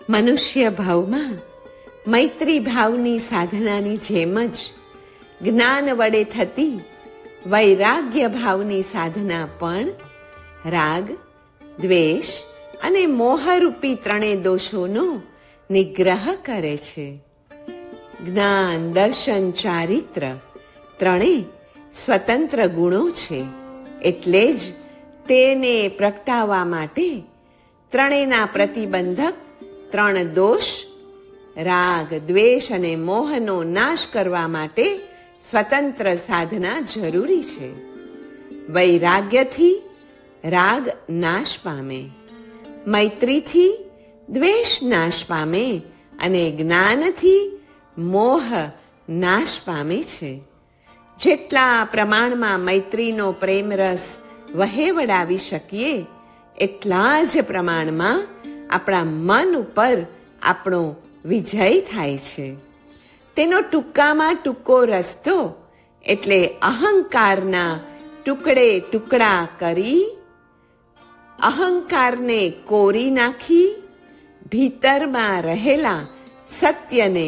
મનુષ્ય ભાવમાં મૈત્રી ભાવની સાધનાની જેમ જ જ્ઞાન વડે થતી વૈરાગ્ય ભાવની સાધના પણ રાગ, દ્વેષ અને મોહરૂપી ત્રણેય દોષોનો નિગ્રહ કરે છે. જ્ઞાન, દર્શન, ચારિત્ર ત્રણેય સ્વતંત્ર ગુણો છે. એટલે જ તેને પ્રગટાવવા માટે ત્રણેયના પ્રતિબંધક ત્રણ દોષ રાગ, દ્વેષ અને મોહનો નાશ કરવા માટે સ્વતંત્ર સાધના જરૂરી છે. વૈરાગ્યથી રાગ નાશ પામે, મૈત્રીથી દ્વેષ નાશ પામે અને જ્ઞાનથી મોહ નાશ પામે છે. જેટલા પ્રમાણમાં મૈત્રીનો પ્રેમરસ વહેવડાવી શકીએ એટલા જ પ્રમાણમાં આપણા મન ઉપર આપણો વિજય થાય છે. તેનો ટૂંકામાં ટૂંકો રસ્તો એટલે અહંકારના ટુકડે ટુકડા કરી અહંકારને કોરી નાખી ભીતરમાં રહેલા સત્યને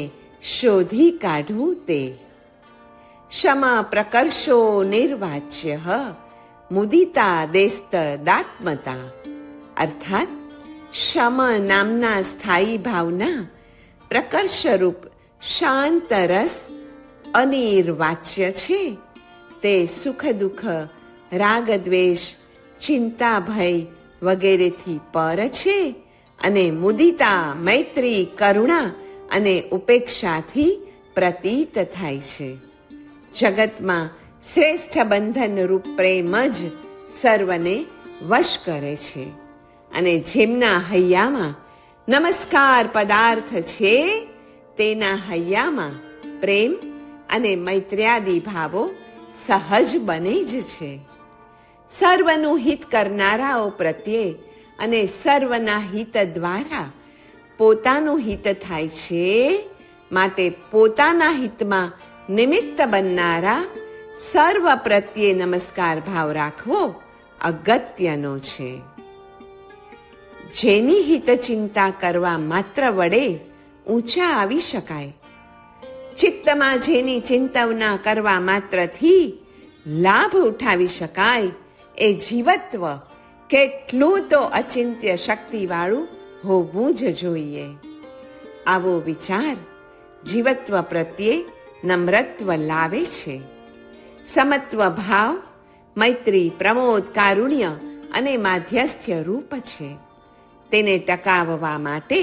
શોધી કાઢવું તે. શમ પ્રકર્ષો નિર્વાચ્ય મુદિતા દેસ્ત દાત્મતા. અર્થાત શમ નામના સ્થાયી ભાવના પ્રકર્ષરૂપ શાંત રસ અનિર્વાચ્ય છે. તે સુખ દુઃખ, રાગ દ્વેષ, ચિંતા ભય વગેરેથી પર છે અને મુદિતા, મૈત્રી, કરુણા અને ઉપેક્ષાથી પ્રતીત થાય છે. જગતમાં શ્રેષ્ઠ બંધન રૂપ પ્રેમ જ સર્વને વશ કરે છે અને જેમના હૈયામાં નમસ્કાર પદાર્થ છે તેના હૈયામાં પ્રેમ અને મૈત્ર્યાદિ ભાવો સહજ બને જ છે. સર્વનું હિત કરનારાઓ પ્રત્યે અને સર્વના હિત દ્વારા પોતાનું હિત થાય છે. માટે પોતાના હિતમાં નિમિત્ત બનનારા સર્વ પ્રત્યે નમસ્કાર ભાવ રાખવો અગત્યનો છે. જેની હિત ચિંતા કરવા માત્ર વડે ઊંચા આવી શકાય, ચિત્તમાં જેની ચિંતવના કરવા માત્રથી લાભ ઉઠાવી શકાય, એ જીવત્વ કેટલું તો અચિંત્ય શક્તિવાળું હોવું જ જોઈએ. આવો વિચાર જીવત્વ પ્રત્યે નમ્રત્વ લાવે છે. સમત્વ ભાવ મૈત્રી, પ્રમોદ, કારુણ્ય અને માધ્યસ્થ્ય રૂપ છે. તેને ટકાવવા માટે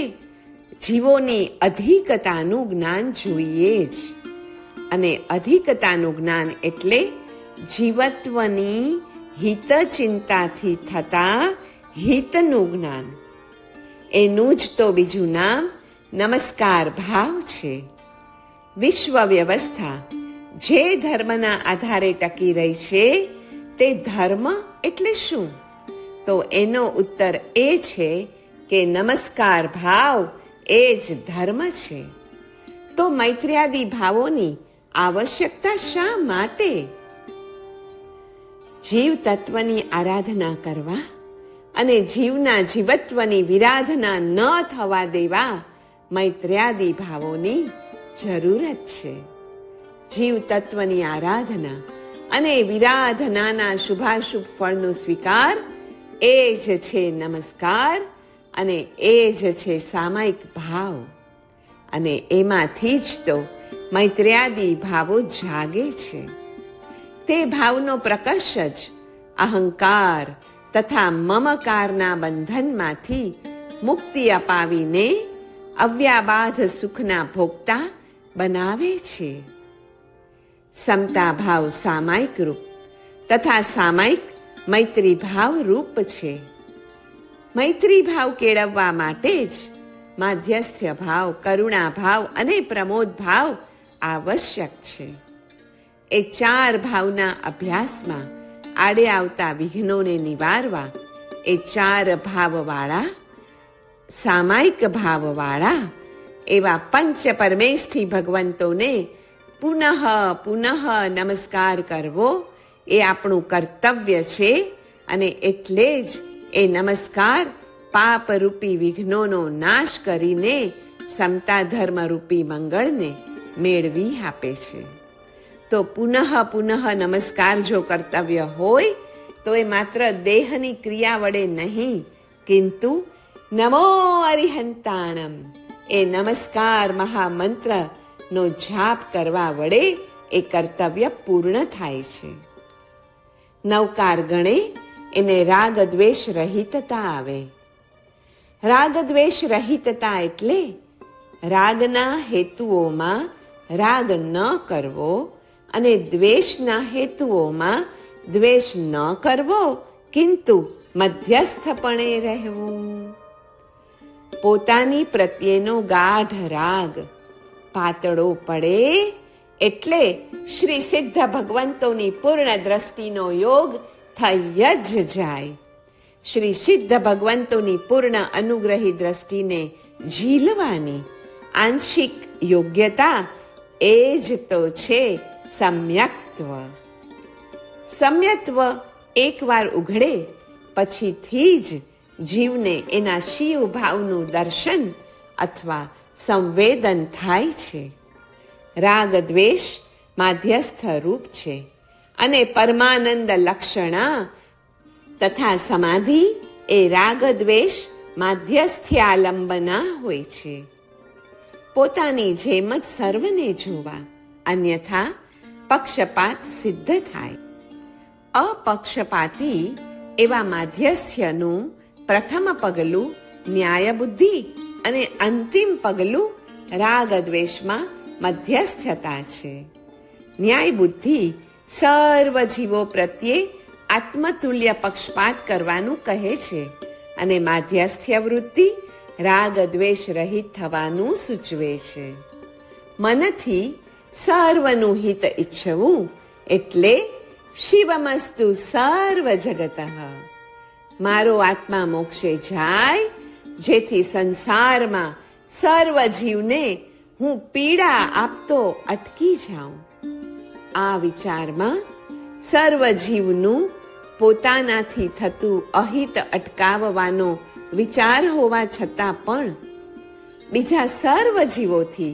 જીવોની અધિકતાનું જ્ઞાન જોઈએ જ. અને અધિકતાનું જ્ઞાન એટલે જીવત્વની હિત ચિંતાથી થતા હિતનું જ્ઞાન. એનું જ તો બીજું નામ નમસ્કાર ભાવ છે. વિશ્વ વ્યવસ્થા જે ધર્મના આધારે ટકી રહી છે તે ધર્મ એટલે શું? તો એનો ઉત્તર એ છે કે નમસ્કાર ભાવ એ જ ધર્મ છે. તો મૈત્ર્યાદિ ભાવોની આવશ્યકતા શા માટે? જીવ તત્વની આરાધના કરવા અને જીવના જીવત્વની વિરાધના ન થવા દેવા મૈત્ર્યાદિ ભાવોની જરૂરત છે. જીવ તત્વની આરાધના અને વિરાધનાના શુભાશુભ ફળનો સ્વીકાર એ જ છે નમસ્કાર અને એ જ છે સામાયિક ભાવ. અને એમાંથી જ તો મૈત્ર્યાદિ ભાવો જાગે છે. તે ભાવનો પ્રકર્ષ જ અહંકાર તથા મમકારના બંધનમાંથી મુક્તિ અપાવીને અવ્યાબાધ સુખના ભોગતા બનાવે છે. સમતા ભાવ સામાયિક રૂપ તથા સામાયિક મૈત્રી ભાવ રૂપ છે. મૈત્રી ભાવ કેળવવા માટે જ માધ્યસ્થ્ય ભાવ, કરુણા ભાવ અને પ્રમોદ ભાવ આવશ્યક છે. એ ચાર ભાવના અભ્યાસમાં આડે આવતા વિઘ્નોને નિવારવા એ ચાર ભાવવાળા, સામાયિક ભાવવાળા એવા પંચ પરમેષ્ઠી ભગવંતોને પુનઃ પુનઃ નમસ્કાર કરવો એ આપણું કર્તવ્ય છે. અને એટલે જ એ નમસ્કાર પાપ રૂપી વિઘ્નોનો નાશ કરીને સમતા ધર્મ રૂપી મંગળને મેળવી આપે છે. તો પુનઃ નમસ્કાર જો કર્તવ્ય હોય તો એ માત્ર દેહની ક્રિયા વડે નહીં, કિંતુ નમો અરિહંતાણમ એ નમસ્કાર મહામંત્રનો જાપ કરવા વડે એ કર્તવ્ય પૂર્ણ થાય છે. નવકાર ગણે એને રાગ દ્વેષ રહિતતા આવે. રાગ દ્વેષ રહિતતા એટલે રાગના હેતુઓમાં રાગ ન કરવો અને દ્વેષના હેતુઓમાં દ્વેષ ન કરવો, કિંતુ મધ્યસ્થપણે રહેવું. પોતાની પ્રત્યેનો ગાઢ રાગ પાતળો પડે એટલે શ્રી સિદ્ધ ભગવંતોની પૂર્ણ દ્રષ્ટિનો યોગ થઈ જ જાય. શ્રી સિદ્ધ ભગવંતોની પૂર્ણ અનુગ્રહી દ્રષ્ટિને ઝીલવાની આંશિક યોગ્યતા એ જ તો છે સમ્યક્ત્વ. સમ્યત્વ એકવાર ઉઘડે પછીથી જ જીવને એના શિવ ભાવનું દર્શન અથવા સંવેદન થાય છે. રાગ દ્વેષ માધ્યસ્થ રૂપ છે અને પરમાનંદ લક્ષણા તથા સમાધિ એ રાગ દ્વેષ માધ્યસ્થ્યાલંબના હોય છે. પોતાની જેમ જ સર્વને જોવા, અન્યથા પક્ષપાત સિદ્ધ થાય. અપક્ષપાતી એવા માધ્યસ્થ્યનું પ્રથમ પગલું ન્યાય બુદ્ધિ અને અંતિમ પગલું રાગ દ્વેષમાં મધ્યસ્થતા છે. ન્યાય બુદ્ધિ સર્વ જીવો પ્રત્યે આત્મતુલ્ય પક્ષપાત કરવાનું કહે છે અને માધ્યસ્થ્ય વૃત્તિ રાગ દ્વેષ રહિત થવાનું સૂચવે છે. મનથી સર્વનું હિત ઈચ્છવું એટલે શિવમસ્તુ સર્વ જગતઃ. મારો આત્મા મોક્ષે જાય, જેથી સંસારમાં સર્વ જીવને હું પીડા આપતો અટકી જાઉં. આ વિચારમાં સર્વ જીવનું પોતાનાથી થતું અહિત અટકાવવાનો વિચાર હોવા છતાં પણ બીજા સર્વ જીવોથી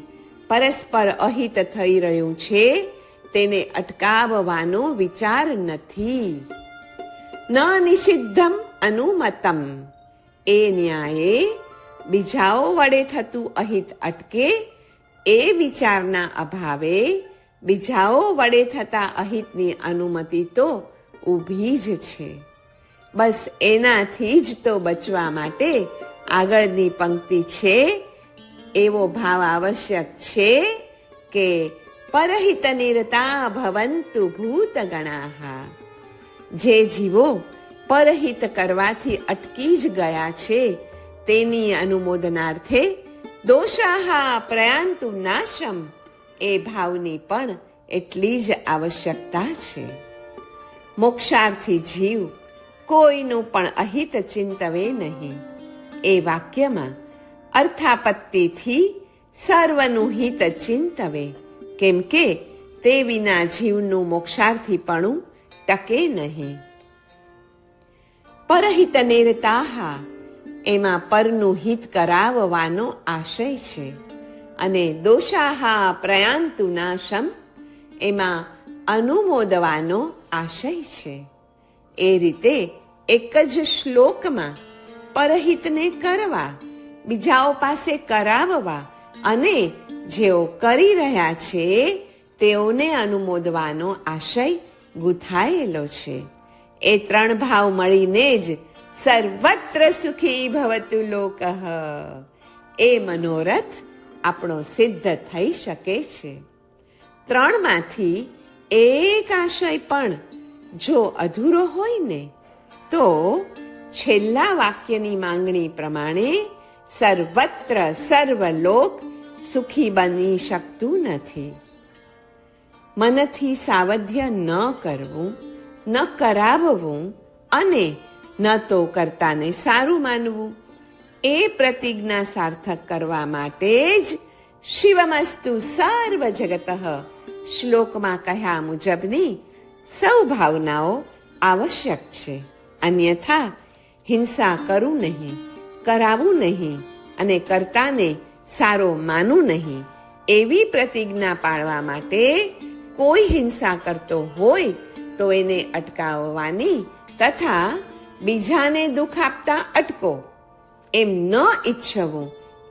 પરસ્પર અહિત થઈ રહ્યું છે તેને અટકાવવાનો વિચાર નથી. ન નિષિદ્ધમ અનુમતમ એ ન્યાયે બીજાઓ વડે થતું અહિત અટકે એ વિચારના અભાવે બીજાઓ વડે થતા અહિતની અનુમતિ તો ઊભી જ છે. બસ એનાથી જ તો બચવા માટે આગળની પંક્તિ છે એવો ભાવ આવશ્યક છે કે પરહિત નિરતા ભવંતુ ભૂત ગણાહા. જે જીવો પરહિત કરવાથી અટકી જ ગયા છે તેની અનુમોદનાર્થે દોષાહા પ્રયાંતુ નાશમ એ ભાવની પણ એટલી જ આવશ્યકતા છે. મોક્ષાર્થી જીવ કોઈનું પણ અહિત ચિંતવે નહીં. એ વાક્યમાં અર્થાપત્તિથી સર્વનું હિત ચિંતવે, કેમ કે તે વિના જીવનું મોક્ષાર્થીપણું ટકે નહીં. પરહિત નિરતાહા એમાં પરનું હિત કરાવવાનો આશય છે અને દોષાહા પ્રયાંતુ નાશમ એમાં અનુમોદવાનો આશય છે. એ રીતે એક જ શ્લોકમાં પરહિતને કરવા, બીજાઓ પાસે કરાવવા અને જેઓ કરી રહ્યા છે તેઓને અનુમોદવાનો આશય ગુથાયેલો છે. એ ત્રણ ભાવ મળીને જ સર્વત્ર સુખી ભવતુ લોકઃ એ મનોરથ આપણો સિદ્ધ થઈ શકે છે. ત્રણમાંથી એક આશય પણ જો અધૂરો હોય ને તો છેલ્લા વાક્યની માંગણી પ્રમાણે સર્વત્ર સર્વલોક સુખી બની શકતું નથી. મનથી સાવધ્ય ન કરવું, ન કરાવવું અને ન તો કરતાને સારું માનવું એ પ્રતિજ્ઞા સાર્થક કરવા માટે જ શિવમસ્તુ સર્વ જગતઃ શ્લોકમાં કહ્યા મુજબની સૌ ભાવનાઓ આવશ્યક છે. અન્યથા હિંસા કરું નહીં, કરાવું નહીં અને કર્તાને સારો માનું નહીં, એવી પ્રતિજ્ઞા પાળવા માટે કોઈ હિંસા કરતો હોય તો એને અટકાવવાની તથા બીજાને દુઃખ આપતા અટકો એમ ન ઈચ્છવું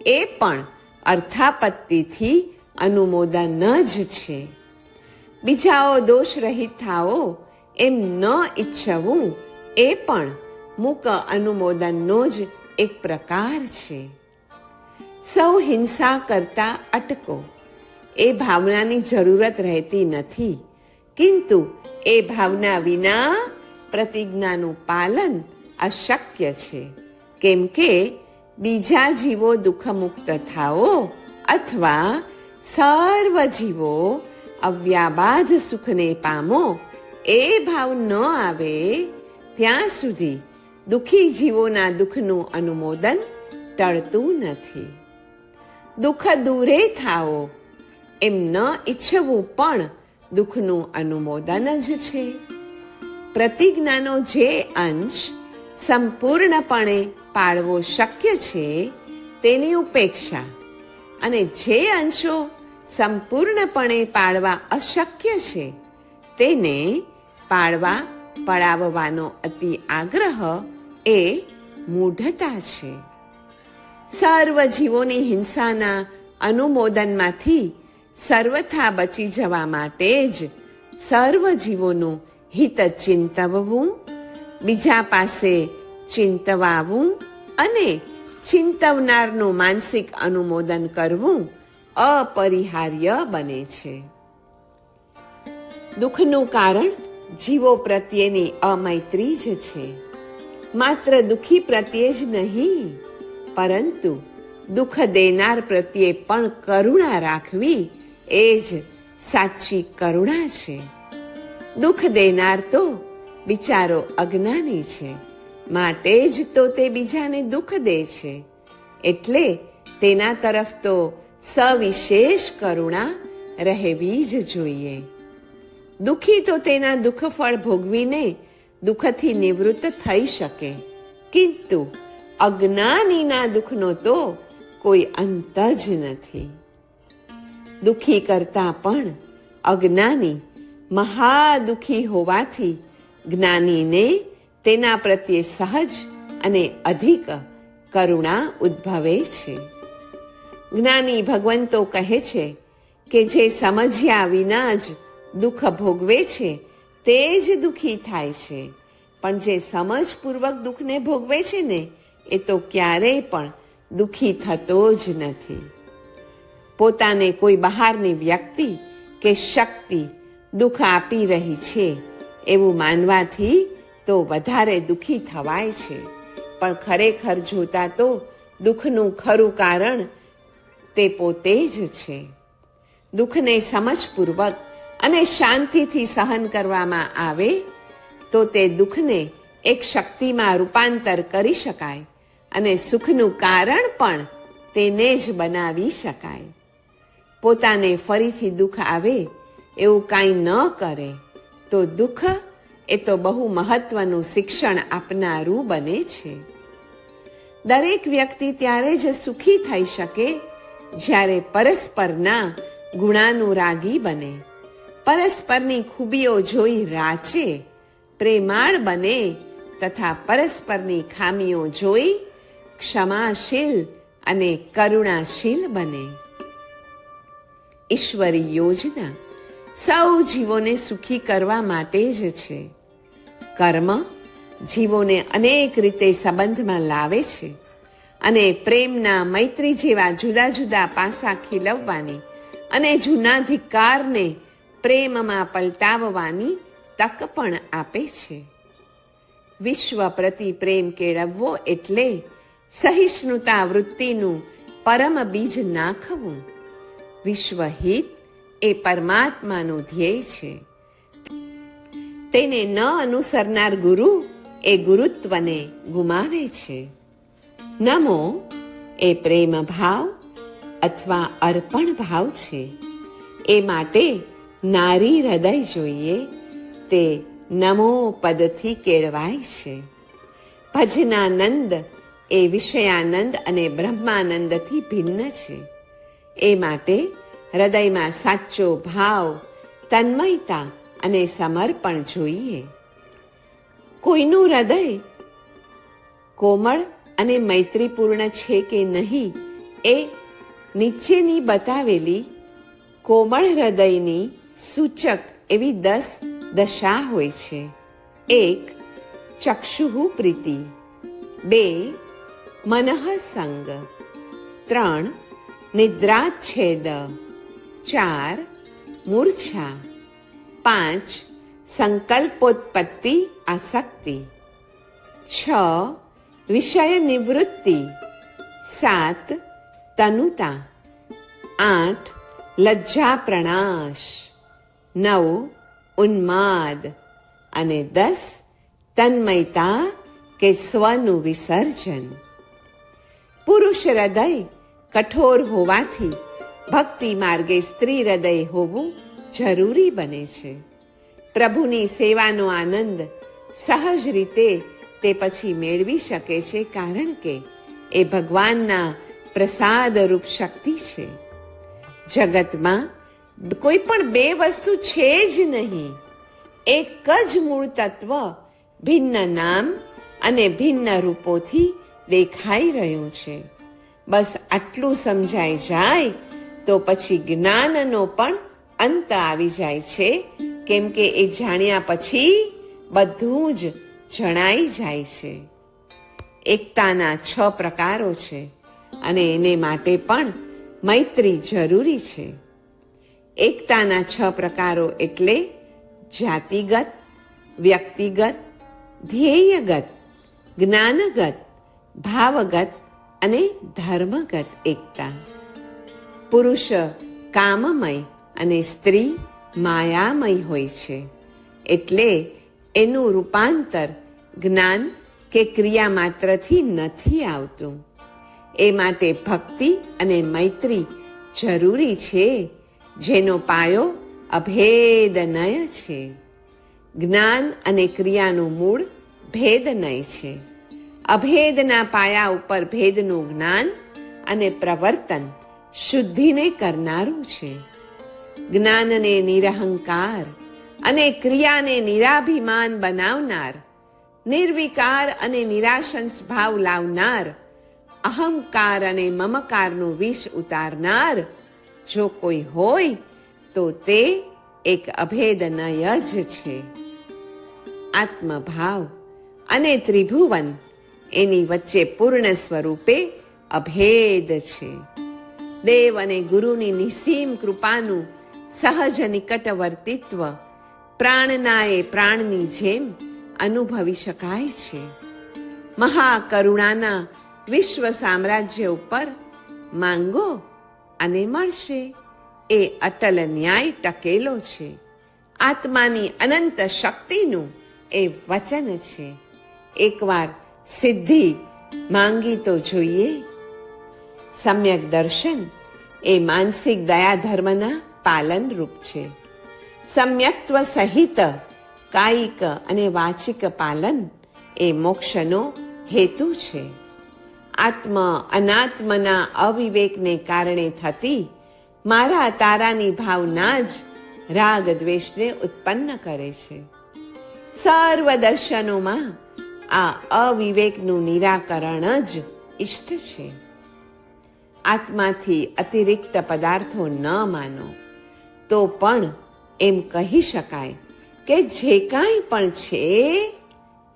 એ પણ અર્થાપત્તિથી અનુમોદન જ છે. બીજાઓ દોષ રહિત થાઓ એમ ન ઈચ્છવું એ પણ મૂક અનુમોદનનો જ એક પ્રકાર છે. સૌ હિંસા કરતા અટકો એ ભાવનાની જરૂરત રહેતી નથી, કિંતુ એ ભાવના વિના પ્રતિજ્ઞાનું પાલન અશક્ય છે. કેમ કે બીજા જીવો દુઃખમુક્ત થાઓ અથવા સર્વ જીવો અવ્યાબાધ સુખને પામો એ ભાવ ન આવે ત્યાં સુધી દુઃખી જીવોના દુઃખનું અનુમોદન ટળતું નથી. દુઃખ દૂરે થાઓ એમ ન ઈચ્છવું પણ દુઃખનું અનુમોદન જ છે. પ્રતિજ્ઞાનો જે અંશ સંપૂર્ણપણે પાળવો શક્ય છે તેની ઉપેક્ષા અને જે અંશો સંપૂર્ણપણે પાળવા અશક્ય છે તેને પાળવા પડાવવાનો અતિ આગ્રહ એ મૂઢતા છે. સર્વ જીવોની હિંસાના અનુમોદનમાંથી સર્વથા બચી જવા માટે જ સર્વ જીવોનું હિત ચિંતવવું, બીજા પાસે ચિંતવાવું અને ચિંતવનારનું માનસિક અનુમોદન કરવું અપરિહાર્ય બને છે. દુઃખનું કારણ જીવો પ્રત્યેની અમૈત્રી જ છે. માત્ર દુઃખી પ્રત્યે જ નહીં, પરંતુ દુઃખ દેનાર પ્રત્યે પણ કરુણા રાખવી એ જ સાચી કરુણા છે. દુઃખ દેનાર તો બિચારો અજ્ઞાની છે, માટે જ તો તે બીજાને દુઃખ દે છે. એટલે તેના તરફ તો સવિશેષ કરુણા રહેવી જ જોઈએ. દુઃખી તો તેના દુઃખ ફળ ભોગવીને દુઃખથી નિવૃત્ત થઈ શકે, કિંતુ અજ્ઞાનીના દુઃખનો તો કોઈ અંત જ નથી. દુઃખી કરતા પણ અજ્ઞાની મહાદુઃખી હોવાથી જ્ઞાનીને તેના પ્રત્યે સહજ અને અધિક કરુણા ઉદ્ભવે છે. જ્ઞાની ભગવંતો કહે છે કે જે સમજ્યા વિના જ દુઃખ ભોગવે છે તે જ દુઃખી થાય છે, પણ જે સમજપૂર્વક દુઃખને ભોગવે છે ને એ તો ક્યારેય પણ દુઃખી થતો જ નથી. પોતાને કોઈ બહારની વ્યક્તિ કે શક્તિ દુઃખ આપી રહી છે એવું માનવાથી તો વધારે દુઃખી થવાય છે, પણ ખરેખર જોતા તો દુઃખનું ખરું કારણ તે પોતે જ છે. દુઃખને સમજપૂર્વક અને શાંતિથી સહન કરવામાં આવે તો તે દુઃખને એક શક્તિમાં રૂપાંતર કરી શકાય અને સુખનું કારણ પણ તેને જ બનાવી શકાય. પોતાને ફરીથી દુઃખ આવે એવું કાંઈ ન કરે તો દુઃખ એ તો બહુ મહત્વનું શિક્ષણ આપનારું બને છે. દરેક વ્યક્તિ ત્યારે જ સુખી થઈ શકે જ્યારે પરસ્પરના ગુણાનુરાગી બને, પરસ્પરની ખૂબીઓ જોઈ રાચે, પ્રેમાળ બને તથા પરસ્પરની ખામીઓ જોઈ ક્ષમાશીલ અને કરુણાશીલ બને. ઈશ્વરી યોજના સૌ જીવોને સુખી કરવા માટે જ છે. કર્મ જીવોને અનેક રીતે સંબંધમાં લાવે છે અને પ્રેમના મૈત્રી જેવા જુદા જુદા પાસા ખીલવવાની અને જૂનાધિકારને પ્રેમમાં પલટાવવાની તક પણ આપે છે. વિશ્વ પ્રતિ પ્રેમ કેળવવો એટલે સહિષ્ણુતા વૃત્તિનું પરમ બીજ નાખવું. વિશ્વહિત એ પરમાત્માનું ધ્યેય છે. તેને ન અનુસરનાર ગુરુ એ ગુરુત્વને ગુમાવે છે. નમો એ પ્રેમ ભાવ અથવા અર્પણ ભાવ છે. એ માટે નારી હૃદય જોઈએ તે નમો પદથી કેળવાય છે. ભજનાનંદ એ વિષયાનંદ અને બ્રહ્માનંદથી ભિન્ન છે. એ માટે હૃદયમાં સાચો ભાવ, તન્મયતા અને સમર્પણ જોઈએ. કોઈનું હૃદય કોમળ અને મૈત્રીપૂર્ણ છે કે નહીં, એ નીચેની બતાવેલી કોમળ હૃદયની સૂચક એવી 10 દશા હોય છે. 1. ચક્ષુઃ પ્રીતિ, 2. મનઃ સંગ, 3. નિદ્રાચ્છેદ, 4. મૂર્છા, 5. સંકલ્પોત્પત્તિ આસક્તિ, 6. વિષય નિવૃત્તિ, 7. તનુતા, 8. લજ્જા પ્રણાશ, 9. ઉન્માદ અને 10. તન્મયતા કે સ્વનું વિસર્જન. પુરુષ હૃદય કઠોર હોવાથી ભક્તિ માર્ગે સ્ત્રી હૃદય હોવું જરૂરી બને છે. પ્રભુની સેવાનો આનંદ સહજ રીતે તે પછી મેળવી શકે છે, કારણ કે એ ભગવાનના પ્રસાદરૂપ શક્તિ છે. જગતમાં કોઈ પણ બે વસ્તુ છે જ નહીં. એક જ મૂળ તત્વ ભિન્ન નામ અને ભિન્ન રૂપોથી દેખાઈ રહ્યું છે. બસ આટલું સમજાઈ જાય તો પછી જ્ઞાનનો પણ અંત આવી જાય છે, કેમ કે એ જાણ્યા પછી બધું જ જણાઈ જાય છે. એકતાના 6 પ્રકારો છે અને એને માટે પણ મૈત્રી જરૂરી છે. એકતાના 6 પ્રકારો એટલે જાતિગત, વ્યક્તિગત, ધ્યેયગત, જ્ઞાનગત, ભાવગત અને ધર્મગત એકતા. પુરુષ કામમય અને સ્ત્રી માયામય હોય છે, એટલે એનું રૂપાંતર જ્ઞાન કે ક્રિયા માત્રથી નથી આવતું. એ માટે ભક્તિ અને મૈત્રી જરૂરી છે, જેનો પાયો અભેદનય છે. જ્ઞાન અને ક્રિયાનું મૂળ ભેદનય છે. અભેદના પાયા ઉપર ભેદનું જ્ઞાન અને પ્રવર્તન શુદ્ધિને કરનારું છે. જ્ઞાનને નિરહંકાર અને ક્રિયાને નિરાભિમાન બનાવનાર, નિર્વિકાર અને નિરાશંસ ભાવ લાવનાર, અહંકાર અને મમકારનું વિષ ઉતારનાર જો કોઈ હોય તો તે એક અભેદનય જ છે. આત્મભાવ અને ત્રિભુવન એની વચ્ચે પૂર્ણ સ્વરૂપે અભેદ છે. દેવ અને ગુરુની નિસીમ કૃપાનું સહજ નિકટવર્તિત્વ પ્રાણના એ પ્રાણની જેમ અનુભવી શકાય છે. મહાકરુણાના વિશ્વ સામ્રાજ્ય ઉપર માંગો અને મળશે, એ અટલ ન્યાય ટકેલો છે. આત્માની અનંત શક્તિનું એ વચન છે. એકવાર સિદ્ધિ માંગી તો જોઈએ. સમ્યક દર્શન એ માનસિક દયા ધર્મના પાલન રૂપ છે. સમ્યક્ત્વ સહિત કાયિક અને વાચિક પાલન એ મોક્ષનો હેતુ છે. આત્મ અનાત્મના અવિવેકને કારણે થતી મારા તારાની ભાવના જ રાગ દ્વેષને ઉત્પન્ન કરે છે. સર્વ દર્શનોમાં આ અવિવેકનું નિરાકરણ જ ઇષ્ટ છે. આત્માથી અતિરિક્ત પદાર્થો ન માનો તો પણ એમ કહી શકાય કે જે કાંઈ પણ છે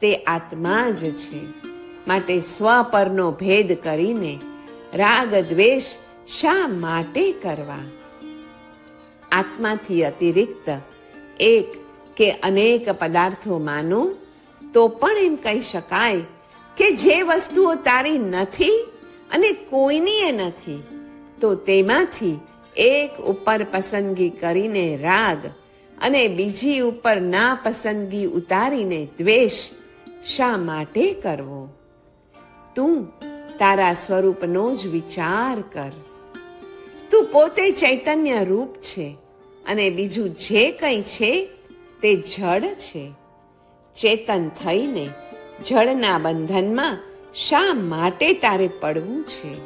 તે આત્મા જ છે. માટે સ્વ પરનો ભેદ કરીને રાગ દ્વેષ શા માટે કરવા? આત્માથી અતિરિક્ત એક કે અનેક પદાર્થો માનો તો પણ એમ કહી શકાય કે જે વસ્તુઓ તારી નથી અને કોઈની નથી, તો તેમાંથી એક ઉપર પસંદગી કરીને રાગ અને બીજી ઉપર ના પસંદગી ઉતારીને દ્વેષ શા માટે કરવો? તું તારા સ્વરૂપનો જ વિચાર કર. તું પોતે ચૈતન્ય રૂપ છે અને બીજું જે કંઈ છે તે જડ છે. ચેતન થઈને જળના બંધનમાં શા માટે તારે પડવું છે?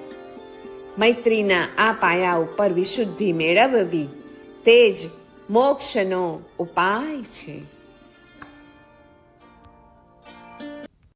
મૈત્રીના આ પાયા ઉપર વિશુદ્ધિ મેળવવી તે જ મોક્ષનો ઉપાય છે.